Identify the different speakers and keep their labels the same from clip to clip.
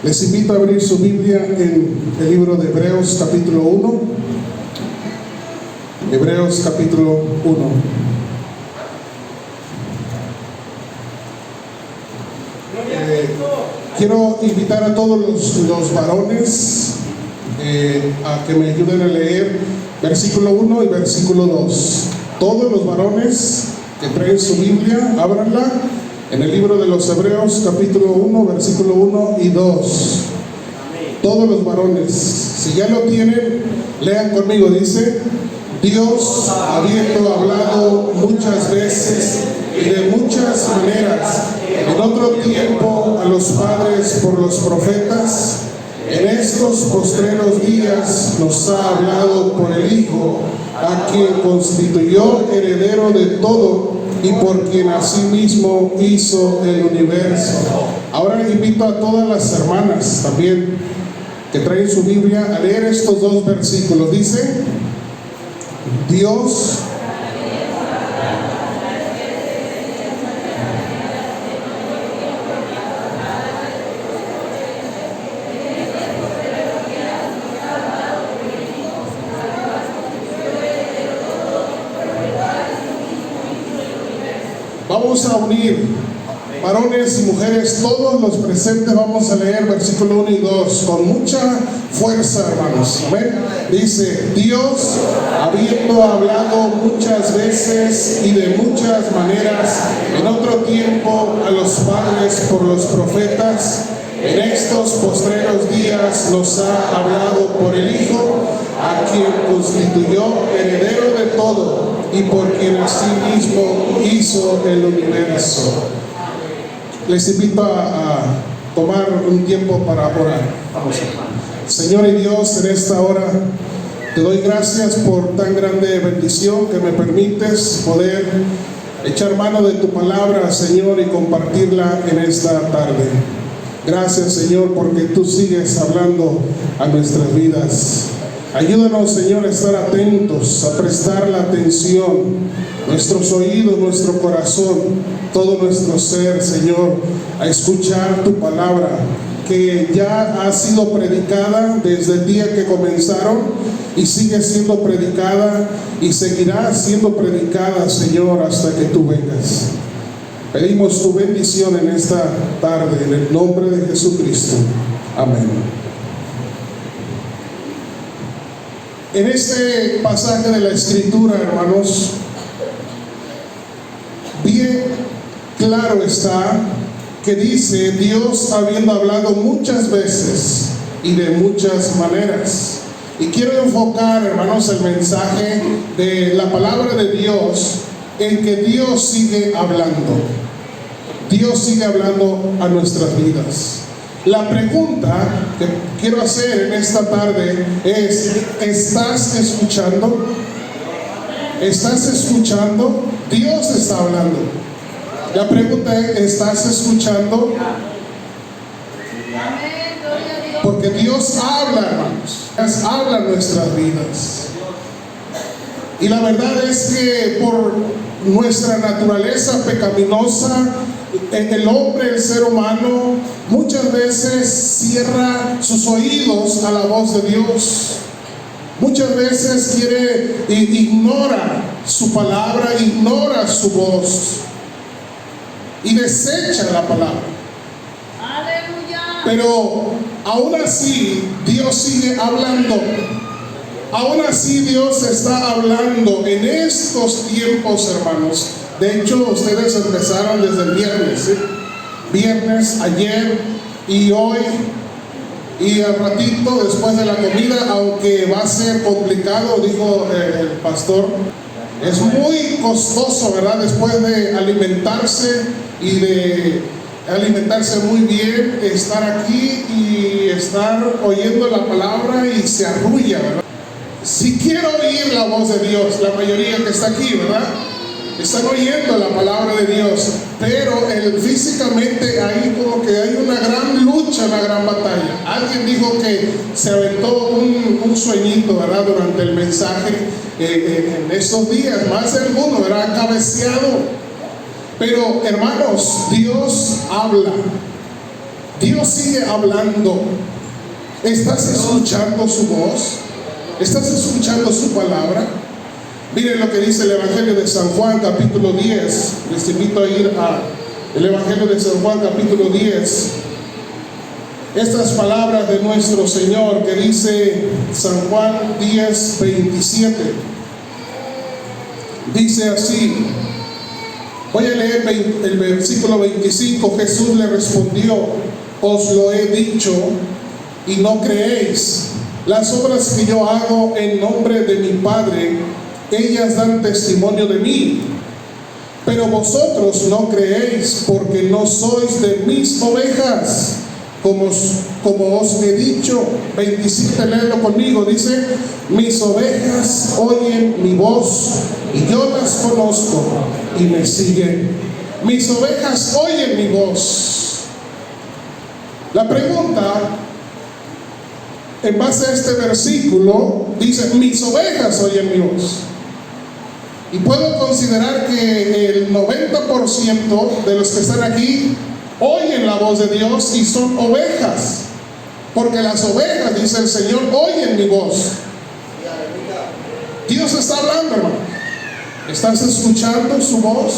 Speaker 1: Les invito a abrir su Biblia en el libro de Hebreos capítulo 1. Hebreos capítulo 1. Quiero invitar a todos los varones a que me ayuden a leer versículo 1 y versículo 2. Todos los varones que traen su Biblia, ábranla en el libro de los Hebreos capítulo 1, versículo 1 y 2. Todos los varones, si ya lo tienen, lean conmigo. Dice: Dios, habiendo hablado muchas veces y de muchas maneras en otro tiempo a los padres por los profetas, en estos postreros días nos ha hablado por el Hijo, a quien constituyó heredero de todo y por quien asimismo hizo el universo. Ahora invito a todas las hermanas también que traen su Biblia a leer estos dos versículos. Dice: Dios Vamos a unir, varones y mujeres, todos los presentes vamos a leer versículo 1 y 2 con mucha fuerza, hermanos. ¿Amén? Dice: Dios, habiendo hablado muchas veces y de muchas maneras en otro tiempo a los padres por los profetas, en estos postreros días nos ha hablado por el Hijo, a quien constituyó heredero de todo y por quien asimismo hizo el universo. Les invito a tomar un tiempo para orar. Vamos a orar. Señor y Dios, en esta hora te doy gracias por tan grande bendición que me permites poder echar mano de tu palabra, Señor, y compartirla en esta tarde. Gracias, Señor, porque tú sigues hablando a nuestras vidas. Ayúdanos, Señor, a estar atentos, a prestar la atención, nuestros oídos, nuestro corazón, todo nuestro ser, Señor, a escuchar tu palabra, que ya ha sido predicada desde el día que comenzaron y sigue siendo predicada y seguirá siendo predicada, Señor, hasta que tú vengas. Pedimos tu bendición en esta tarde, en el nombre de Jesucristo. Amén. En este pasaje de la Escritura, hermanos, bien claro está que dice: Dios, habiendo hablado muchas veces y de muchas maneras. Y quiero enfocar, hermanos, el mensaje de la palabra de Dios en que Dios sigue hablando. Dios sigue hablando a nuestras vidas. La pregunta que quiero hacer en esta tarde es: ¿estás escuchando? ¿Estás escuchando? Dios está hablando. La pregunta es: ¿estás escuchando? Porque Dios habla, hermanos. Dios habla en nuestras vidas. Y la verdad es que por nuestra naturaleza pecaminosa, el hombre, el ser humano, muchas veces cierra sus oídos a la voz de Dios. Muchas veces ignora su palabra, ignora su voz y desecha la palabra.
Speaker 2: Aleluya.
Speaker 1: Pero aún así Dios sigue hablando. Aún así Dios está hablando en estos tiempos, hermanos. De hecho, ustedes empezaron desde el viernes, ¿sí? Viernes, ayer y hoy, y al ratito después de la comida, aunque va a ser complicado, dijo el pastor, es muy costoso, ¿verdad? Después de alimentarse y de alimentarse muy bien, estar aquí y estar oyendo la palabra y se arrulla, ¿verdad? Si quiero oír la voz de Dios, la mayoría que está aquí, ¿verdad?, están oyendo la palabra de Dios, pero físicamente ahí como que hay una gran lucha, una gran batalla. Alguien dijo que se aventó un sueñito, ¿verdad?, durante el mensaje en estos días, más de alguno, ¿verdad?, cabeceado. Pero hermanos, Dios habla. Dios sigue hablando. ¿Estás escuchando su voz? ¿Estás escuchando su palabra? Miren lo que dice el Evangelio de San Juan, capítulo 10. Les invito a ir al Evangelio de San Juan, capítulo 10. Estas palabras de nuestro Señor que dice San Juan 10, 27. Dice así. Voy a leer el versículo 25. Jesús le respondió: os lo he dicho y no creéis. Las obras que yo hago en nombre de mi Padre, ellas dan testimonio de mí. Pero vosotros no creéis, porque no sois de mis ovejas, como os he dicho. 27, léelo conmigo. Dice: mis ovejas oyen mi voz, y yo las conozco y me siguen. Mis ovejas oyen mi voz. La pregunta, en base a este versículo, dice: mis ovejas oyen mi voz. Y puedo considerar que el 90% de los que están aquí oyen la voz de Dios y son ovejas. Porque las ovejas, dice el Señor, oyen mi voz. Dios está hablando, hermano. ¿Estás escuchando su voz?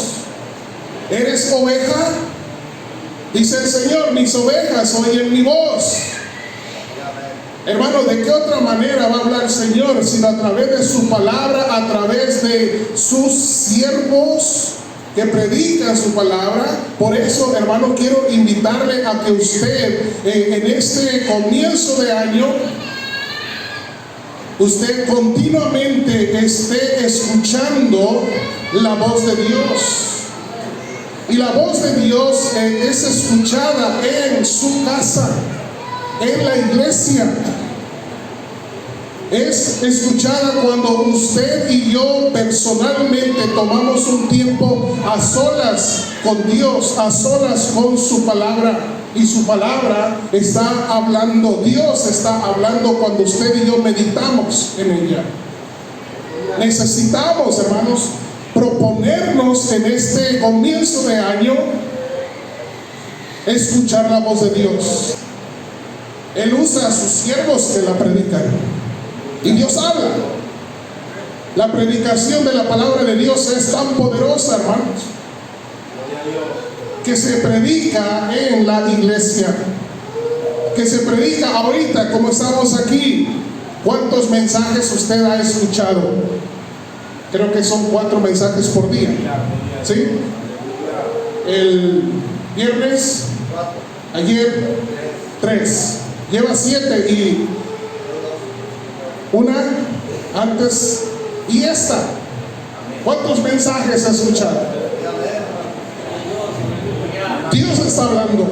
Speaker 1: ¿Eres oveja? Dice el Señor: mis ovejas oyen mi voz. Hermano, ¿de qué otra manera va a hablar el Señor sino a través de su palabra, a través de sus siervos que predican su palabra? Por eso, hermano, quiero invitarle a que usted en este comienzo de año, usted continuamente esté escuchando la voz de Dios. Y la voz de Dios es escuchada en su casa, en la iglesia. Es escuchada cuando usted y yo personalmente tomamos un tiempo a solas con Dios, a solas con su palabra. Y su palabra está hablando, Dios está hablando cuando usted y yo meditamos en ella. Necesitamos, hermanos, proponernos en este comienzo de año escuchar la voz de Dios. Él usa a sus siervos que la predican. Y Dios habla. La predicación de la palabra de Dios es tan poderosa, hermanos, que se predica en la iglesia, que se predica ahorita como estamos aquí. ¿Cuántos mensajes usted ha escuchado? Creo que son 4 mensajes por día, ¿sí? El viernes, ayer 3, lleva 7 y una antes y esta. ¿Cuántos mensajes ha escuchado? Dios está hablando.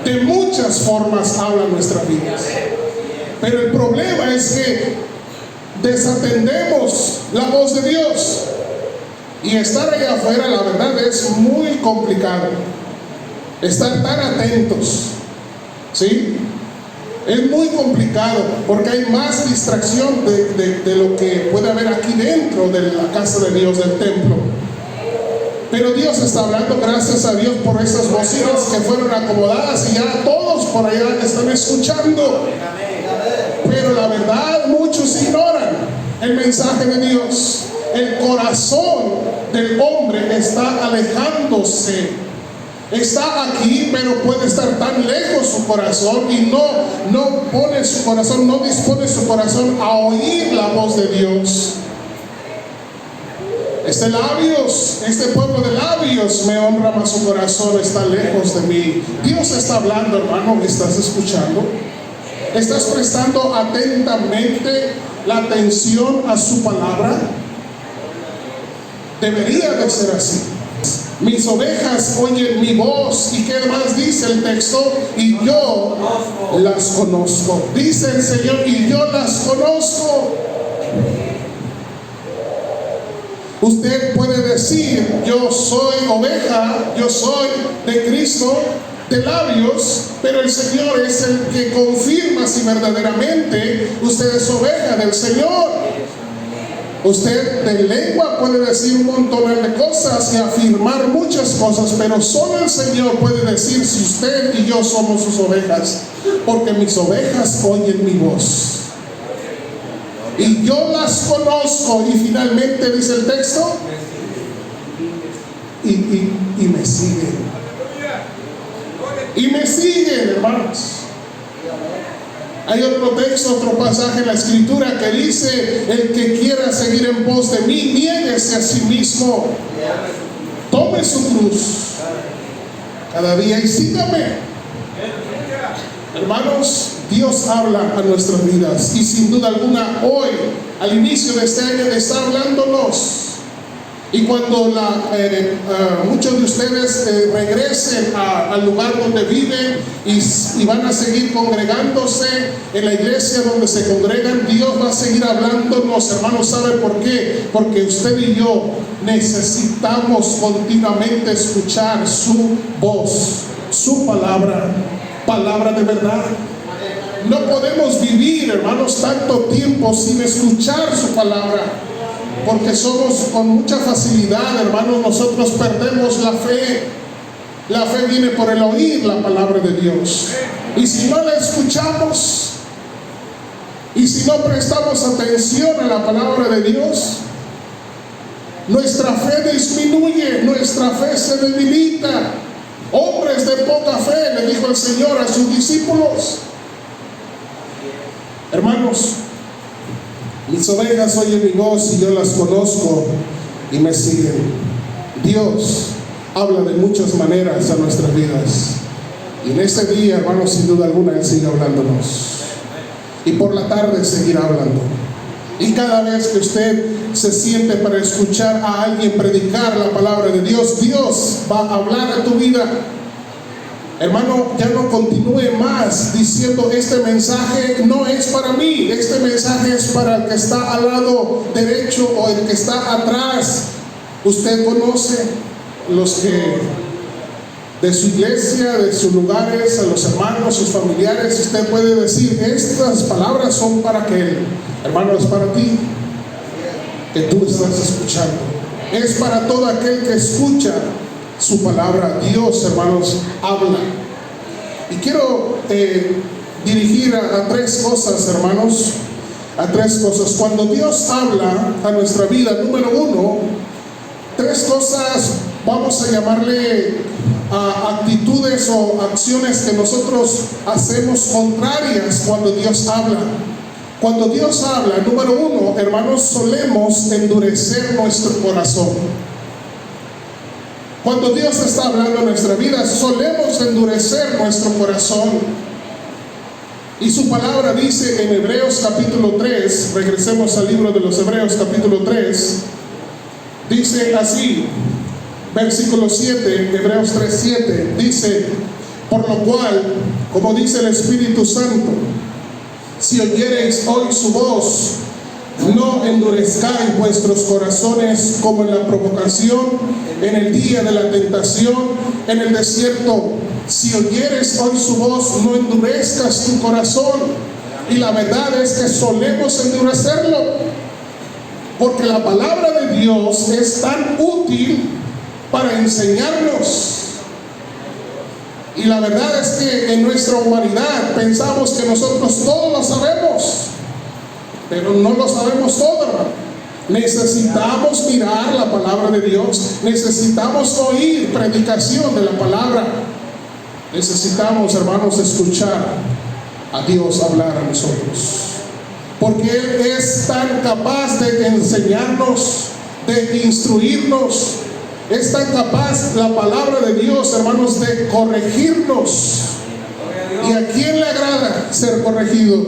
Speaker 1: De muchas formas habla nuestra vida. Pero el problema es que desatendemos la voz de Dios. Y estar allá afuera, la verdad, es muy complicado. Estar tan atentos, ¿sí? Es muy complicado porque hay más distracción de lo que puede haber aquí dentro de la casa de Dios, del templo. Pero Dios está hablando, gracias a Dios por esas bocinas que fueron acomodadas y ya todos por allá están escuchando. Pero la verdad, muchos ignoran el mensaje de Dios. El corazón del hombre está alejándose. Está aquí, pero puede estar tan lejos su corazón y no pone su corazón, no dispone su corazón a oír la voz de Dios. Este pueblo de labios me honra, mas su corazón está lejos de mí. Dios está hablando, hermano. ¿Me estás escuchando? ¿Estás prestando atentamente la atención a su palabra? Debería de ser así. Mis ovejas oyen mi voz. ¿Y qué más dice el texto? Y yo las conozco. Dice el Señor: y yo las conozco. Usted puede decir: yo soy oveja, yo soy de Cristo, de labios, pero el Señor es el que confirma si verdaderamente usted es oveja del Señor. Usted de lengua puede decir un montón de cosas y afirmar muchas cosas, pero solo el Señor puede decir si usted y yo somos sus ovejas, porque mis ovejas oyen mi voz. Y yo las conozco, y finalmente dice el texto, y me siguen. Y me siguen, hermanos. Hay otro texto, otro pasaje en la Escritura que dice: el que quiera seguir en pos de mí, niéguese a sí mismo, tome su cruz cada día y sígame. Hermanos, Dios habla a nuestras vidas, y sin duda alguna hoy, al inicio de este año, está hablándonos. Y cuando muchos de ustedes regresen al lugar donde viven y van a seguir congregándose en la iglesia donde se congregan, Dios va a seguir hablándonos, hermanos. ¿Sabe por qué? Porque usted y yo necesitamos continuamente escuchar su voz, su palabra, palabra de verdad. No podemos vivir, hermanos, tanto tiempo sin escuchar su palabra, porque somos con mucha facilidad, hermanos, nosotros perdemos la fe. La fe viene por el oír la palabra de Dios, y si no la escuchamos y si no prestamos atención a la palabra de Dios, nuestra fe disminuye, nuestra fe se debilita. Hombres de poca fe, le dijo el Señor a sus discípulos. Hermanos, mis ovejas oyen mi voz y yo las conozco y me siguen. Dios habla de muchas maneras a nuestras vidas, y en este día, hermanos, sin duda alguna Él sigue hablándonos, y por la tarde seguirá hablando. Y cada vez que usted se siente para escuchar a alguien predicar la palabra de Dios, Dios va a hablar a tu vida. Hermano, ya no continúe más diciendo: este mensaje no es para mí, este mensaje es para el que está al lado derecho o el que está atrás. Usted conoce los que de su iglesia, de sus lugares, a los hermanos, sus familiares. Usted puede decir: estas palabras son para aquel. Hermano, es para ti que tú estás escuchando. Es para todo aquel que escucha su palabra. Dios, hermanos, habla. Y quiero dirigir a tres cosas, hermanos, a tres cosas. Cuando Dios habla a nuestra vida, número uno, tres cosas, vamos a llamarle actitudes o acciones que nosotros hacemos contrarias cuando Dios habla. Cuando Dios habla, número uno, hermanos, solemos endurecer nuestro corazón. Cuando Dios está hablando en nuestra vida, solemos endurecer nuestro corazón. Y su palabra dice en Hebreos capítulo 3, regresemos al libro de los Hebreos capítulo 3, dice así, versículo 7, Hebreos 3:7, dice: por lo cual, como dice el Espíritu Santo, si oyereis hoy su voz, no endurezcáis vuestros corazones como en la provocación, en el día de la tentación, en el desierto. Si oyeres hoy su voz, no endurezcas tu corazón. Y la verdad es que solemos endurecerlo, porque la palabra de Dios es tan útil para enseñarnos. Y la verdad es que en nuestra humanidad pensamos que nosotros todo lo sabemos, pero no lo sabemos todo, hermano. Necesitamos mirar la palabra de Dios, necesitamos oír predicación de la palabra, necesitamos, hermanos, escuchar a Dios hablar a nosotros, porque Él es tan capaz de enseñarnos, de instruirnos. Es tan capaz la palabra de Dios, hermanos, de corregirnos. ¿Y a quién le agrada ser corregido?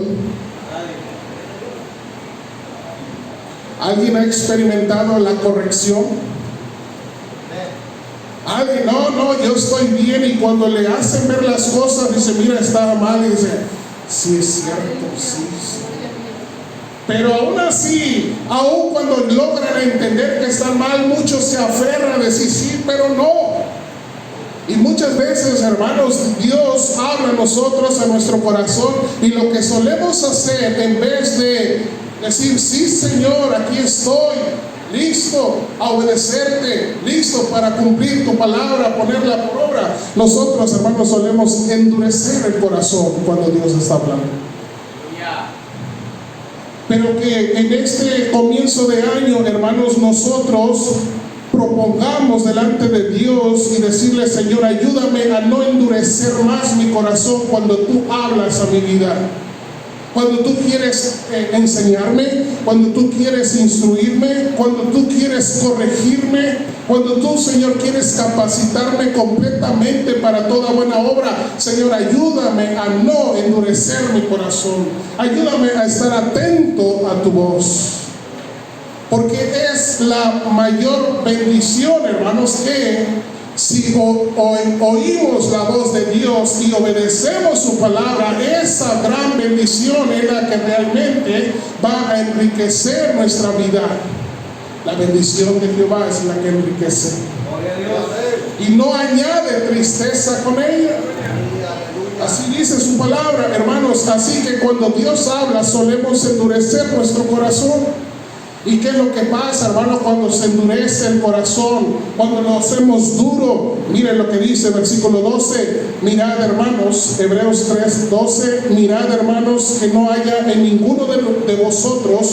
Speaker 1: ¿Alguien ha experimentado la corrección? Alguien: no, yo estoy bien. Y cuando le hacen ver las cosas, dice: mira, estaba mal. Y dice: sí, es cierto, sí. Pero aún así, aún cuando logran entender que están mal, muchos se aferran a decir sí, pero no. Y muchas veces, hermanos, Dios habla a nosotros, a nuestro corazón, y lo que solemos hacer, en vez de Decir, sí Señor, aquí estoy, listo a obedecerte, listo para cumplir tu palabra, ponerla por obra. Nosotros, hermanos, solemos endurecer el corazón cuando Dios está hablando. Pero que en este comienzo de año, hermanos, nosotros propongamos delante de Dios y decirle, Señor, ayúdame a no endurecer más mi corazón cuando tú hablas a mi vida. Cuando tú quieres enseñarme, cuando tú quieres instruirme, cuando tú quieres corregirme, cuando tú, Señor, quieres capacitarme completamente para toda buena obra. Señor, ayúdame a no endurecer mi corazón. Ayúdame a estar atento a tu voz. Porque es la mayor bendición, hermanos, que si oímos la voz de Dios y obedecemos su palabra, esa gran bendición es la que realmente va a enriquecer nuestra vida. La bendición de Jehová es la que enriquece y no añade tristeza con ella. Así dice su palabra, hermanos. Así que cuando Dios habla, solemos endurecer nuestro corazón. ¿Y qué es lo que pasa, hermano, cuando se endurece el corazón? Cuando lo hacemos duro. Miren lo que dice versículo 12. Mirad, hermanos, Hebreos 3:12. Mirad, hermanos, que no haya en ninguno de vosotros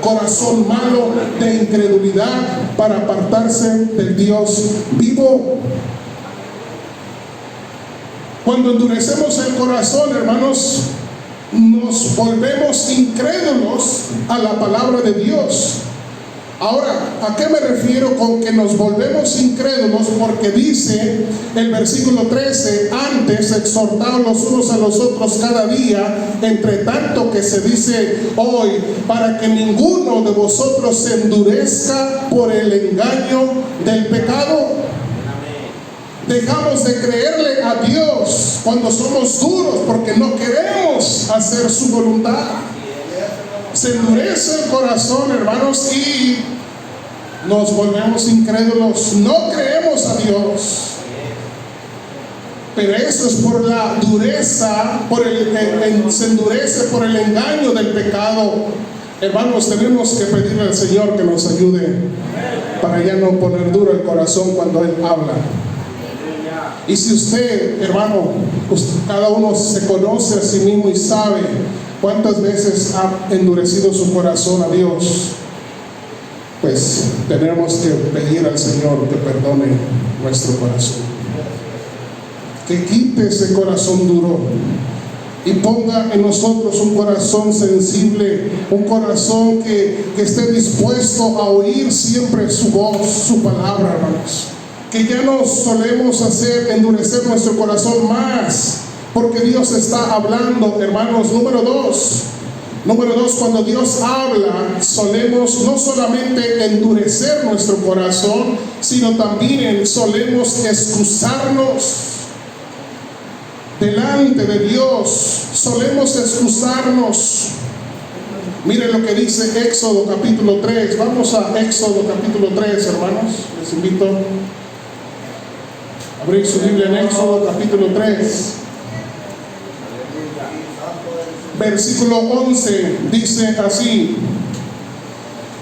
Speaker 1: corazón malo de incredulidad para apartarse del Dios vivo. Cuando endurecemos el corazón, hermanos, nos volvemos incrédulos a la palabra de Dios. Ahora, ¿a qué me refiero con que nos volvemos incrédulos? Porque dice el versículo 13, antes exhortaos los unos a los otros cada día, entre tanto que se dice hoy, para que ninguno de vosotros se endurezca por el engaño del pecado. Dejamos de creerle a Dios cuando somos duros porque no queremos hacer su voluntad. Se endurece el corazón, hermanos, y nos volvemos incrédulos. No creemos a Dios. Pero eso es por la dureza, se endurece por el engaño del pecado. Hermanos, tenemos que pedirle al Señor que nos ayude para ya no poner duro el corazón cuando Él habla. Y si usted, hermano, cada uno se conoce a sí mismo y sabe cuántas veces ha endurecido su corazón a Dios, pues tenemos que pedir al Señor que perdone nuestro corazón, que quite ese corazón duro y ponga en nosotros un corazón sensible, un corazón que esté dispuesto a oír siempre su voz, su palabra, hermanos. Que ya no solemos endurecer nuestro corazón más, porque Dios está hablando, hermanos. Número dos, cuando Dios habla, solemos no solamente endurecer nuestro corazón, sino también solemos excusarnos delante de Dios. Solemos excusarnos. Miren lo que dice Éxodo capítulo 3. Vamos a Éxodo capítulo 3, hermanos. Les invito a abrir su Biblia en Éxodo capítulo 3. Versículo 11 dice así: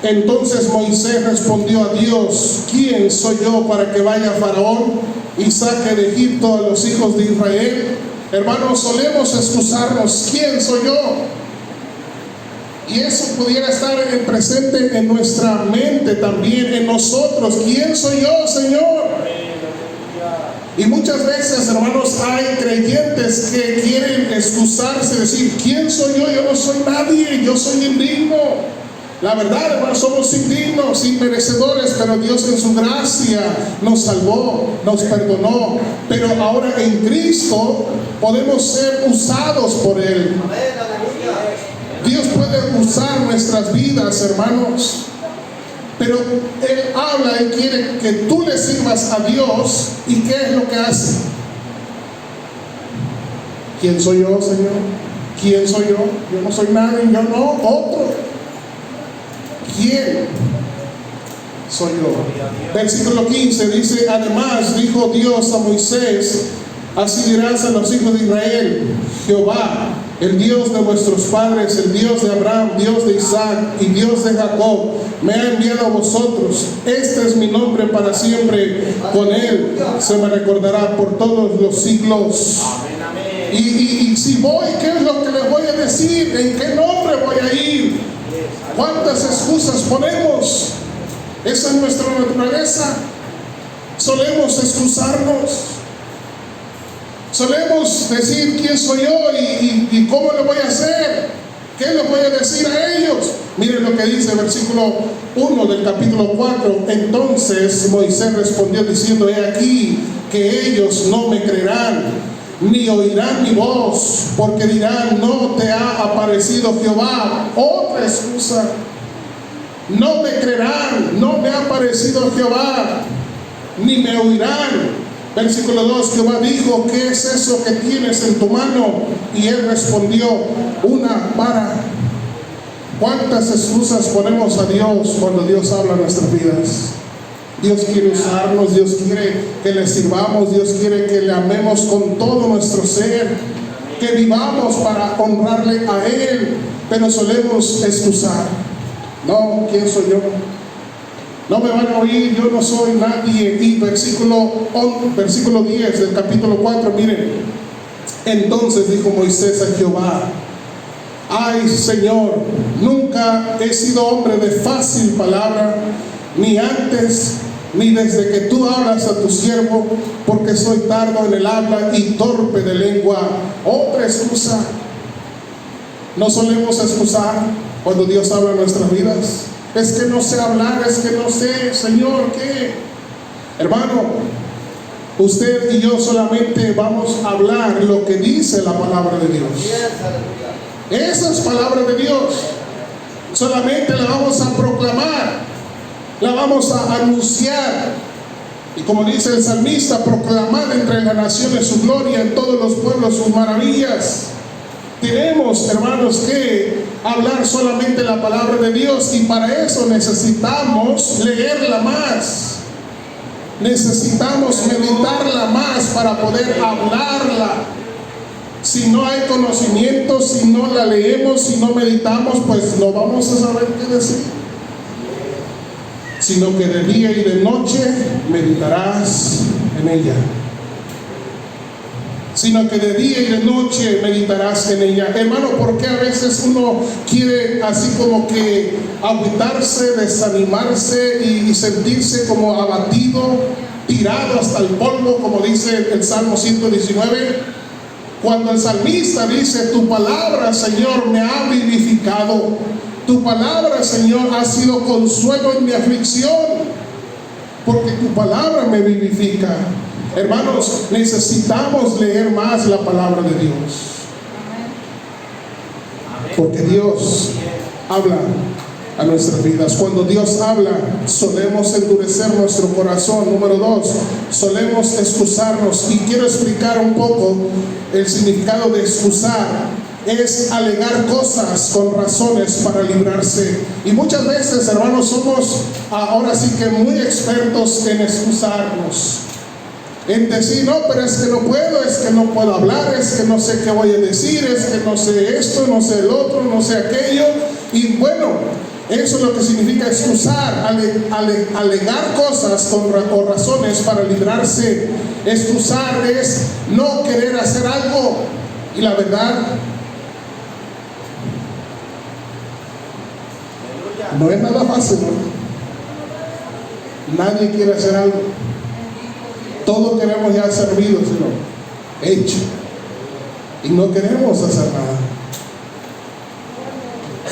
Speaker 1: entonces Moisés respondió a Dios: ¿quién soy yo para que vaya Faraón y saque de Egipto a los hijos de Israel? Hermanos, solemos excusarnos: ¿quién soy yo? Y eso pudiera estar presente en nuestra mente también, en nosotros. ¿Quién soy yo, Señor? Y muchas veces, hermanos, hay creyentes que quieren excusarse, decir: ¿quién soy yo? Yo no soy nadie, yo soy indigno. La verdad, hermanos, somos indignos, immerecedores, pero Dios en su gracia nos salvó, nos perdonó. Pero ahora en Cristo podemos ser usados por Él. Dios puede usar nuestras vidas, hermanos. Pero Él habla y quiere que tú le sirvas a Dios. ¿Y qué es lo que hace? ¿Quién soy yo, Señor? ¿Quién soy yo? Yo no soy nadie, yo no, otro. ¿Quién soy yo? Versículo 15 dice: además dijo Dios a Moisés: Así dirás a los hijos de Israel: Jehová, el Dios de vuestros padres, el Dios de Abraham, Dios de Isaac y Dios de Jacob, me ha enviado a vosotros. Este es mi nombre para siempre. Con él se me recordará por todos los siglos. Y si voy, ¿qué es lo que les voy a decir? ¿En qué nombre voy a ir? ¿Cuántas excusas ponemos? Esa es nuestra naturaleza. Solemos excusarnos. Solemos decir quién soy yo y cómo le voy a hacer. ¿Qué les voy a decir a ellos? Miren lo que dice el versículo 1 del capítulo 4. Entonces Moisés respondió diciendo: he aquí que ellos no me creerán, ni oirán mi voz, porque dirán: no te ha aparecido Jehová. Otra excusa. No me creerán, no me ha aparecido Jehová, ni me oirán. Versículo 2, Jehová dijo: ¿qué es eso que tienes en tu mano? Y él respondió: una vara. ¿Cuántas excusas ponemos a Dios cuando Dios habla en nuestras vidas? Dios quiere usarnos, Dios quiere que le sirvamos, Dios quiere que le amemos con todo nuestro ser, que vivamos para honrarle a Él, pero solemos excusar. No, ¿quién soy yo? No me van a oír, yo no soy nadie. Y versículo 10 del capítulo 4, miren. Entonces dijo Moisés a Jehová: ay, Señor, nunca he sido hombre de fácil palabra, ni antes, ni desde que tú hablas a tu siervo, porque soy tardo en el habla y torpe de lengua. Otra excusa. No solemos excusar cuando Dios habla en nuestras vidas. Es que no sé hablar, es que no sé, Señor, ¿qué? Hermano, usted y yo solamente vamos a hablar lo que dice la palabra de Dios. Esa es palabra de Dios. Solamente la vamos a proclamar, la vamos a anunciar. Y como dice el salmista: proclamad entre las naciones su gloria, en todos los pueblos sus maravillas. Tenemos, hermanos, que hablar solamente la palabra de Dios, y para eso necesitamos leerla más. Necesitamos meditarla más para poder hablarla. Si no hay conocimiento, si no la leemos, si no meditamos, pues no vamos a saber qué decir. Sino que de día y de noche meditarás en ella. Sino que de día y de noche meditarás en ella. Hermano, ¿por qué a veces uno quiere así como que agüitarse, desanimarse y sentirse como abatido, tirado hasta el polvo, como dice el Salmo 119? Cuando el salmista dice: tu palabra, Señor, me ha vivificado. Tu palabra, Señor, ha sido consuelo en mi aflicción, porque tu palabra me vivifica. Hermanos, necesitamos leer más la palabra de Dios, porque Dios habla a nuestras vidas. Cuando Dios habla, solemos endurecer nuestro corazón. Número 2, solemos excusarnos. Y quiero explicar un poco el significado de excusar. Es alegar cosas con razones para librarse. Y muchas veces, hermanos, somos ahora sí que muy expertos en excusarnos, en decir: no, pero es que no puedo, es que no puedo hablar, es que no sé qué voy a decir, es que no sé esto, no sé el otro, no sé aquello. Y bueno, eso es lo que significa excusar, alegar cosas o razones para librarse. Excusar es no querer hacer algo. Y la verdad, no es nada fácil, ¿no? Nadie quiere hacer algo. Todos queremos ya servido, sino hecho. Y no queremos hacer nada.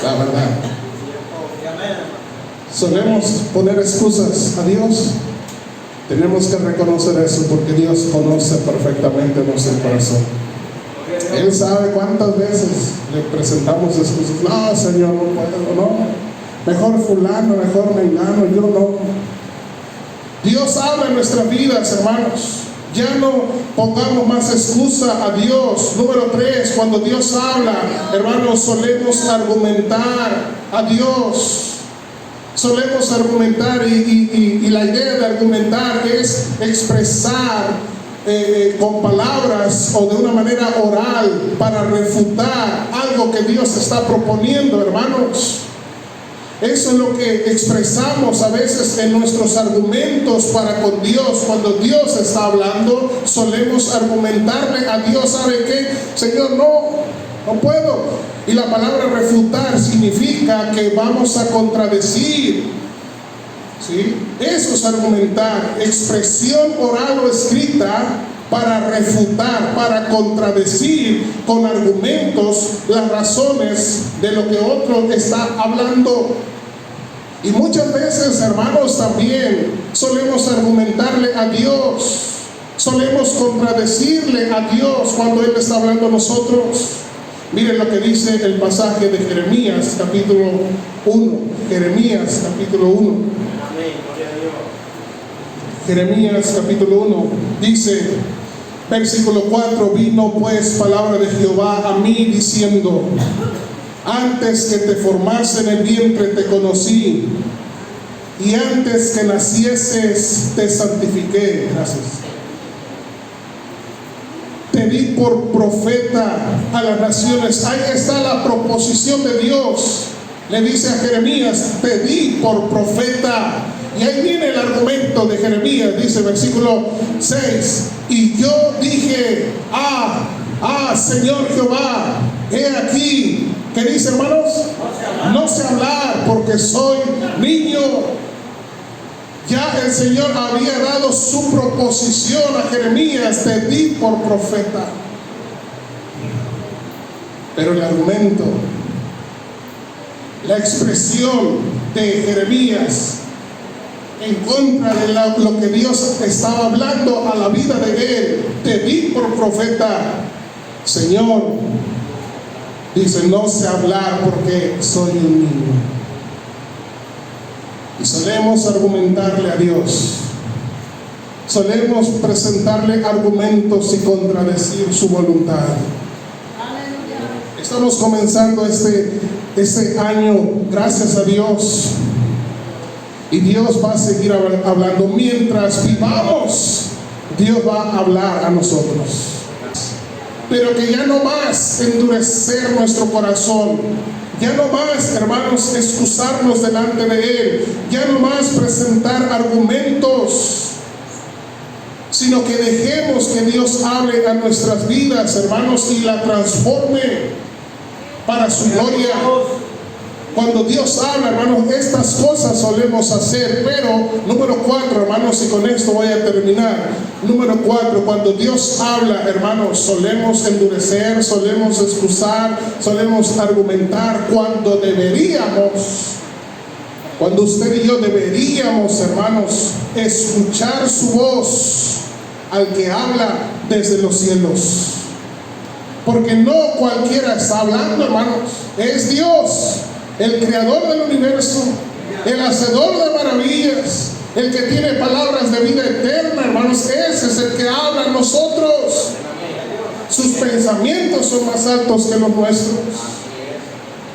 Speaker 1: La verdad. Solemos poner excusas a Dios. Tenemos que reconocer eso, porque Dios conoce perfectamente nuestro corazón. Él sabe cuántas veces le presentamos excusas. No, Señor, no puedo, no. Mejor fulano, mejor mengano, yo no. Dios habla en nuestras vidas, hermanos. Ya no pongamos más excusa a Dios. Número 3, cuando Dios habla, hermanos, solemos argumentar a Dios. Solemos argumentar y la idea de argumentar es expresar con palabras o de una manera oral para refutar algo que Dios está proponiendo, hermanos. Eso es lo que expresamos a veces en nuestros argumentos para con Dios. Cuando Dios está hablando, solemos argumentarle a Dios: ¿sabe qué? Señor, no puedo. Y la palabra refutar significa que vamos a contradecir, ¿sí? Eso es argumentar, expresión oral o escrita para refutar, para contradecir con argumentos las razones de lo que otro está hablando. Y muchas veces, hermanos, también solemos argumentarle a Dios, solemos contradecirle a Dios cuando Él está hablando a nosotros. Miren lo que dice el pasaje de Jeremías capítulo 1. Jeremías capítulo 1. Jeremías capítulo 1 dice, versículo 4: vino pues palabra de Jehová a mí diciendo: antes que te formase en el vientre te conocí, y antes que nacieses te santifiqué. Gracias. Te di por profeta a las naciones. Ahí está la proposición de Dios. Le dice a Jeremías: te di por profeta. Y ahí viene el argumento de Jeremías. Dice versículo 6: y yo dije: Señor Jehová, he aquí. ¿Qué dice, hermanos? No sé hablar, porque soy niño. Ya el Señor había dado su proposición a Jeremías: te di por profeta. Pero el argumento, la expresión de Jeremías en contra de lo que Dios estaba hablando a la vida de él: te di por profeta. Señor, dice, no sé hablar porque soy un niño. Y solemos argumentarle a Dios, solemos presentarle argumentos y contradecir su voluntad. Estamos comenzando este año, gracias a Dios, y Dios va a seguir hablando. Mientras vivamos, Dios va a hablar a nosotros. Pero que ya no más endurecer nuestro corazón, ya no más, hermanos, excusarnos delante de Él, ya no más presentar argumentos, sino que dejemos que Dios hable a nuestras vidas, hermanos, y la transforme para su gloria. Cuando Dios habla, hermanos, estas cosas solemos hacer. Pero número 4, hermanos, y con esto voy a terminar. Número 4, cuando Dios habla, hermanos, solemos endurecer, solemos excusar, solemos argumentar, cuando usted y yo deberíamos, hermanos, escuchar su voz al que habla desde los cielos. Porque no cualquiera está hablando, hermanos, es Dios, el creador del universo, el hacedor de maravillas, el que tiene palabras de vida eterna, hermanos. Ese es el que habla a nosotros. Sus pensamientos son más altos que los nuestros.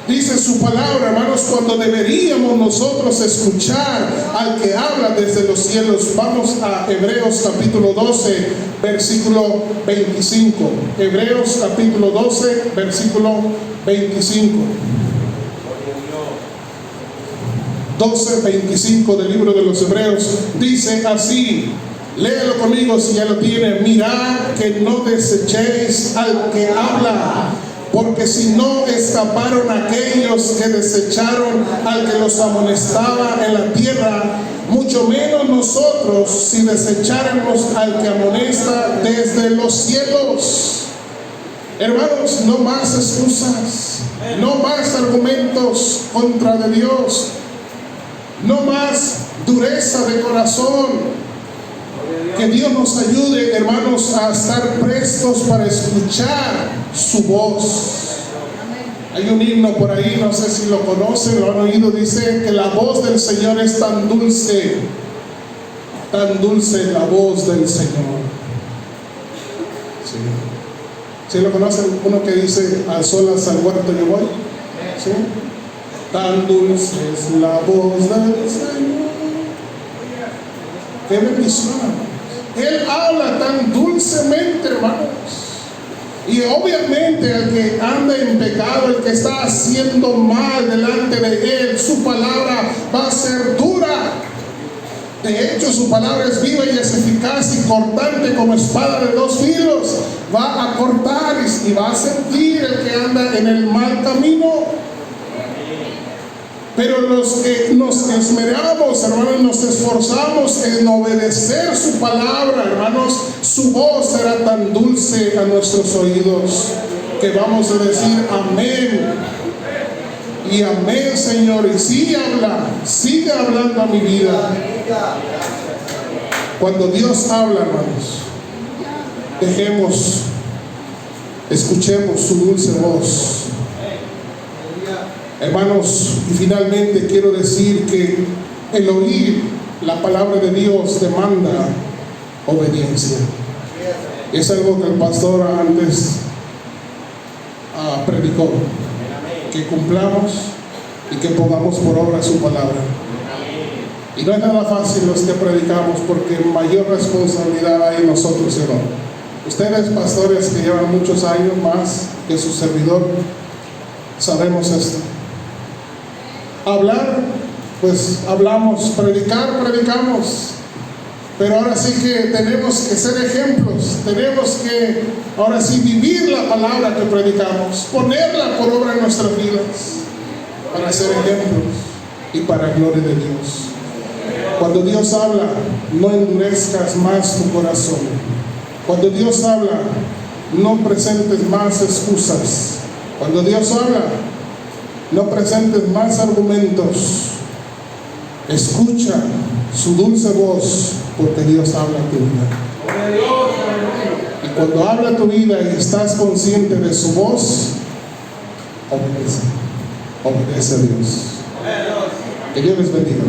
Speaker 1: Dice su palabra, hermanos, cuando deberíamos nosotros escuchar al que habla desde los cielos. Vamos a Hebreos capítulo 12, versículo 25. Hebreos capítulo 12, versículo 25. 12:25 del libro de los Hebreos dice así, léalo conmigo si ya lo tiene: mirad que no desechéis al que habla, porque si no escaparon aquellos que desecharon al que los amonestaba en la tierra, mucho menos nosotros si desecháramos al que amonesta desde los cielos. Hermanos, no más excusas, no más argumentos contra de Dios, no más dureza de corazón. Que Dios nos ayude, hermanos, a estar prestos para escuchar su voz. Hay un himno por ahí, no sé si lo conocen, lo han oído. Dice que la voz del Señor es tan dulce la voz del Señor. ¿Sí lo conocen? Uno que dice: a solas al huerto yo voy. ¿Sí? Tan dulce es la voz del Señor. ¡Qué bendición! Él habla tan dulcemente, hermanos. Y obviamente el que anda en pecado, el que está haciendo mal delante de Él, su palabra va a ser dura. De hecho, su palabra es viva y es eficaz y cortante como espada de dos filos. Va a cortar y va a sentir el que anda en el mal camino. Pero los que nos esmeramos, hermanos, nos esforzamos en obedecer su palabra, hermanos, su voz será tan dulce a nuestros oídos que vamos a decir amén. Y amén, Señor. Y sigue hablando a mi vida. Cuando Dios habla, hermanos, escuchemos su dulce voz. Hermanos, y finalmente quiero decir que el oír la palabra de Dios demanda obediencia. Es algo que el pastor antes predicó, que cumplamos y que pongamos por obra su palabra. Y no es nada fácil los que predicamos, porque mayor responsabilidad hay en nosotros, hermano. Ustedes, pastores que llevan muchos años más que su servidor, sabemos esto. Hablar, pues hablamos; predicamos. Pero ahora sí que tenemos que ser ejemplos. Tenemos que ahora sí vivir la palabra que predicamos, ponerla por obra en nuestras vidas, para ser ejemplos y para gloria de Dios. Cuando Dios habla, no endurezcas más tu corazón. Cuando Dios habla, no presentes más excusas. Cuando Dios habla, no presentes más argumentos. Escucha su dulce voz, porque Dios habla a tu vida. Y cuando habla a tu vida y estás consciente de su voz, obedece a Dios. Que Dios les bendiga.